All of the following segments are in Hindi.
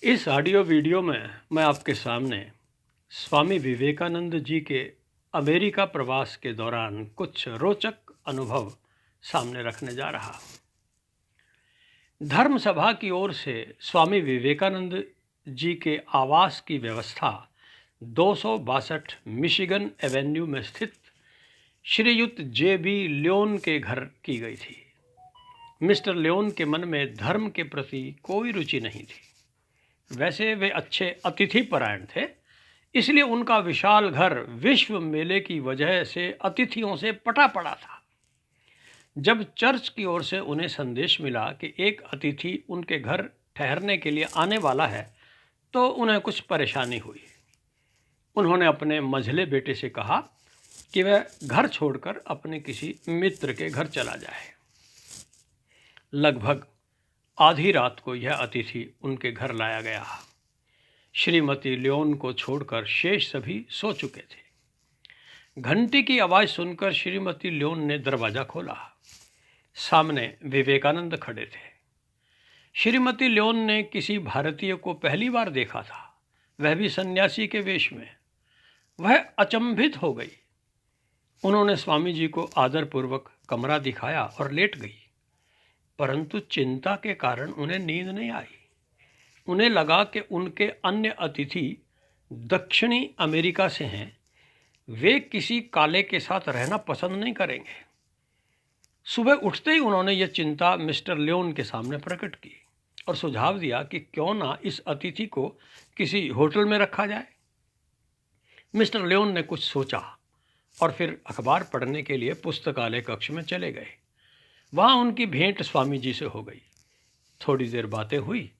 इस ऑडियो वीडियो में मैं आपके सामने स्वामी विवेकानंद जी के अमेरिका प्रवास के दौरान कुछ रोचक अनुभव सामने रखने जा रहा हूँ। धर्म सभा की ओर से स्वामी विवेकानंद जी के आवास की व्यवस्था 262 मिशिगन एवेन्यू में स्थित श्रीयुत जे.बी. लियोन के घर की गई थी। मिस्टर लियोन के मन में धर्म के प्रति कोई रुचि नहीं थी। वैसे वे अच्छे अतिथि परायण थे, इसलिए उनका विशाल घर विश्व मेले की वजह से अतिथियों से पटा पड़ा था। जब चर्च की ओर से उन्हें संदेश मिला कि एक अतिथि उनके घर ठहरने के लिए आने वाला है, तो उन्हें कुछ परेशानी हुई। उन्होंने अपने मंझले बेटे से कहा कि वह घर छोड़कर अपने किसी मित्र के घर चला जाए। लगभग आधी रात को यह अतिथि उनके घर लाया गया। श्रीमती लियोन को छोड़कर शेष सभी सो चुके थे। घंटी की आवाज़ सुनकर श्रीमती लियोन ने दरवाज़ा खोला। सामने विवेकानंद खड़े थे। श्रीमती लियोन ने किसी भारतीय को पहली बार देखा था, वह भी सन्यासी के वेश में। वह अचंभित हो गई। उन्होंने स्वामी जी को आदरपूर्वक कमरा दिखाया और लेट गई, परंतु चिंता के कारण उन्हें नींद नहीं आई। उन्हें लगा कि उनके अन्य अतिथि दक्षिणी अमेरिका से हैं, वे किसी काले के साथ रहना पसंद नहीं करेंगे। सुबह उठते ही उन्होंने यह चिंता मिस्टर लियोन के सामने प्रकट की और सुझाव दिया कि क्यों ना इस अतिथि को किसी होटल में रखा जाए। मिस्टर लियोन ने कुछ सोचा और फिर अखबार पढ़ने के लिए पुस्तकालय कक्ष में चले गए। वहाँ उनकी भेंट स्वामी जी से हो गई। थोड़ी देर बातें हुई।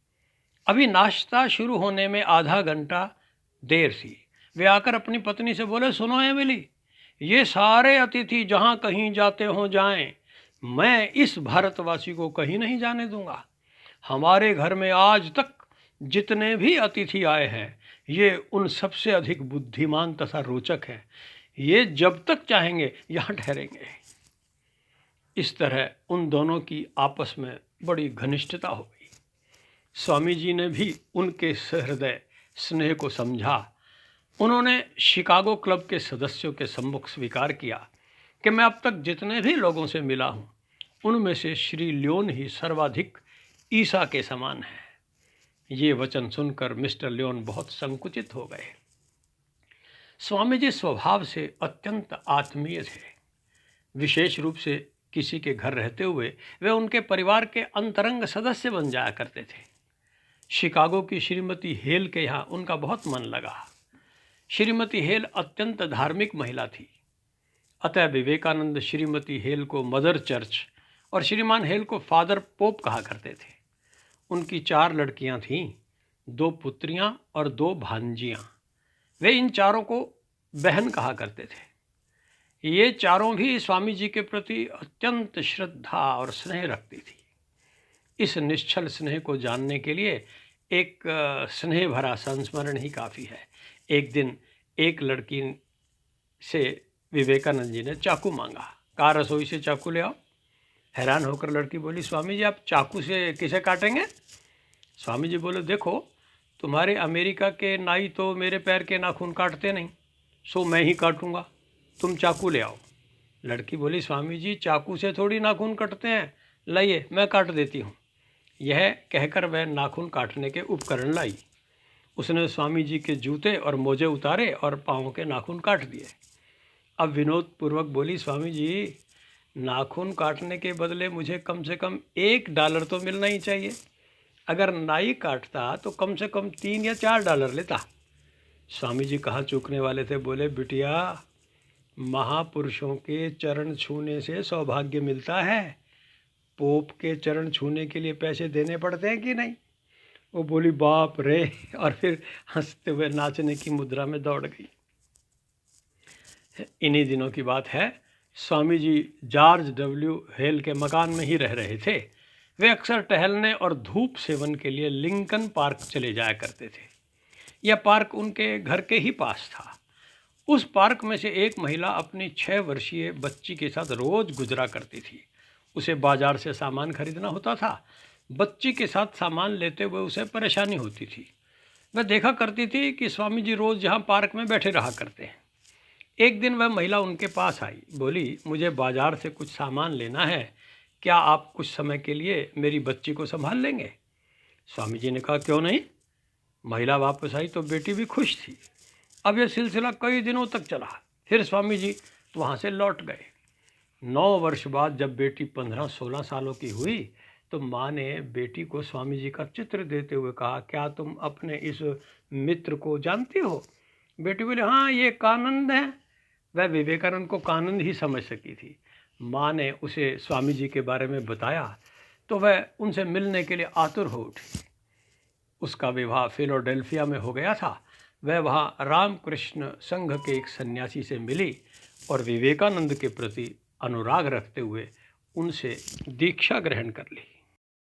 अभी नाश्ता शुरू होने में आधा घंटा देर थी। वे आकर अपनी पत्नी से बोले, सुनो एमिली, ये सारे अतिथि जहाँ कहीं जाते हों जाएं, मैं इस भारतवासी को कहीं नहीं जाने दूंगा। हमारे घर में आज तक जितने भी अतिथि आए हैं, ये उन सबसे अधिक बुद्धिमान तथा रोचक हैं। ये जब तक चाहेंगे यहाँ ठहरेंगे। इस तरह उन दोनों की आपस में बड़ी घनिष्ठता हो गई। स्वामी जी ने भी उनके सहृदय स्नेह को समझा। उन्होंने शिकागो क्लब के सदस्यों के सम्मुख स्वीकार किया कि मैं अब तक जितने भी लोगों से मिला हूँ, उनमें से श्री लियोन ही सर्वाधिक ईसा के समान है। ये वचन सुनकर मिस्टर लियोन बहुत संकुचित हो गए। स्वामी जी स्वभाव से अत्यंत आत्मीय थे। विशेष रूप से किसी के घर रहते हुए वे उनके परिवार के अंतरंग सदस्य बन जाया करते थे। शिकागो की श्रीमती हेल के यहाँ उनका बहुत मन लगा। श्रीमती हेल अत्यंत धार्मिक महिला थी, अतः विवेकानंद श्रीमती हेल को मदर चर्च और श्रीमान हेल को फादर पोप कहा करते थे। उनकी 4 लड़कियां थीं, 2 पुत्रियां और 2 भांजियां। वे इन चारों को बहन कहा करते थे। ये चारों भी स्वामी जी के प्रति अत्यंत श्रद्धा और स्नेह रखती थी। इस निश्चल स्नेह को जानने के लिए एक स्नेह भरा संस्मरण ही काफ़ी है। एक दिन एक लड़की से विवेकानंद जी ने चाकू मांगा। कहा, रसोई से चाकू ले आओ। हैरान होकर लड़की बोली, स्वामी जी आप चाकू से किसे काटेंगे? स्वामी जी बोले, देखो तुम्हारे अमेरिका के नाई तो मेरे पैर के नाखून काटते नहीं, सो मैं ही काटूंगा, तुम चाकू ले आओ। लड़की बोली, स्वामी जी चाकू से थोड़ी नाखून कटते हैं, लाइए मैं काट देती हूँ। यह कहकर वह नाखून काटने के उपकरण लाई। उसने स्वामी जी के जूते और मोजे उतारे और पाँव के नाखून काट दिए। अब विनोद पूर्वक बोली, स्वामी जी नाखून काटने के बदले मुझे कम से कम $1 तो मिलना ही चाहिए। अगर नाई काटता तो कम से कम $3 या $4 लेता। स्वामी जी कहाँ चूकने वाले थे, बोले, बिटिया महापुरुषों के चरण छूने से सौभाग्य मिलता है, पोप के चरण छूने के लिए पैसे देने पड़ते हैं कि नहीं? वो बोली, बाप रे, और फिर हंसते हुए नाचने की मुद्रा में दौड़ गई। इन्हीं दिनों की बात है। Swami ji George W hello के मकान में ही रह रहे थे। वे अक्सर टहलने और धूप सेवन के लिए लिंकन पार्क चले जाया करते थे। यह पार्क उनके घर के ही पास था। उस पार्क में से एक महिला अपनी 6 वर्षीय बच्ची के साथ रोज गुजरा करती थी। उसे बाजार से सामान खरीदना होता था, बच्ची के साथ सामान लेते हुए उसे परेशानी होती थी। वह देखा करती थी कि स्वामी जी रोज़ जहाँ पार्क में बैठे रहा करते हैं। एक दिन वह महिला उनके पास आई, बोली, मुझे बाजार से कुछ सामान लेना है, क्या आप कुछ समय के लिए मेरी बच्ची को संभाल लेंगे? स्वामी जी ने कहा, क्यों नहीं। महिला वापस आई तो बेटी भी खुश थी। अब यह सिलसिला कई दिनों तक चला। फिर स्वामी जी वहाँ से लौट गए। 9 वर्ष बाद जब बेटी 15-16 सालों की हुई तो माँ ने बेटी को स्वामी जी का चित्र देते हुए कहा, क्या तुम अपने इस मित्र को जानती हो? बेटी बोले, हाँ, ये कानंद है। वह विवेकानंद को कानंद ही समझ सकी थी। माँ ने उसे स्वामी जी के बारे में बताया तो वह उनसे मिलने के लिए आतुर हो उठी। उसका विवाह फिलाडेल्फिया में हो गया था। वह वहाँ रामकृष्ण संघ के एक सन्यासी से मिली और विवेकानंद के प्रति अनुराग रखते हुए उनसे दीक्षा ग्रहण कर ली।